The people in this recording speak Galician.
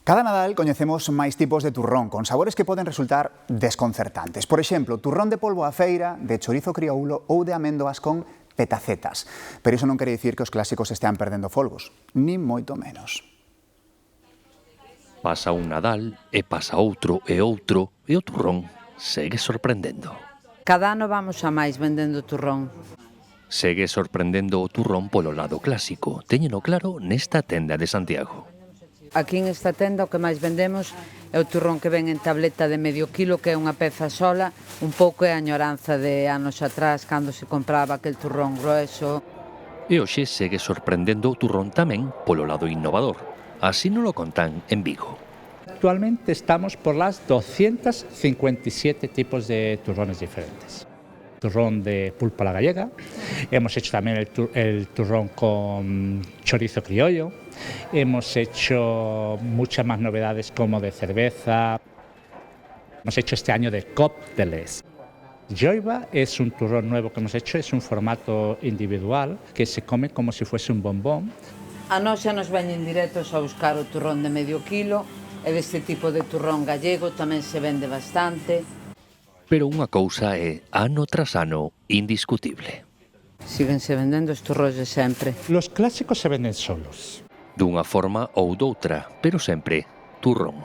Cada Nadal coñecemos máis tipos de turrón, con sabores que poden resultar desconcertantes. Por exemplo, turrón de polvo á feira, de chorizo crioulo ou de améndoas con petacetas. Pero iso non quere dicir que os clásicos estean perdendo folgos, nin moito menos. Pasa un Nadal, e pasa outro, e o turrón segue sorprendendo. Cada ano vamos a máis vendendo turrón. Segue sorprendendo o turrón polo lado clásico, téñeno claro nesta tenda de Santiago. Aquí en esta tenda o que máis vendemos é o turrón que ven en tableta de medio kilo, que é unha peza sola, un pouco é a añoranza de anos atrás, cando se compraba aquel turrón grueso. E hoxe segue sorprendendo o turrón tamén polo lado innovador. Así nos lo contan en Vigo. Actualmente estamos por las 257 tipos de turrones diferentes. Turrón de pulpa a la gallega, hemos hecho también el turrón con chorizo criollo, hemos hecho muchas más novedades como de cerveza, hemos hecho este año de cócteles. Joiba es un turrón nuevo que hemos hecho, es un formato individual que se come como si fuese un bombón. A nós xa nos veñen directos a buscar o turrón de medio kilo, e deste tipo de turrón gallego tamén se vende bastante. Pero unha cousa é, ano tras ano, indiscutible. Síguense vendendo os turróns de sempre. Los clásicos se venden solos. Dunha forma ou doutra, pero sempre turrón.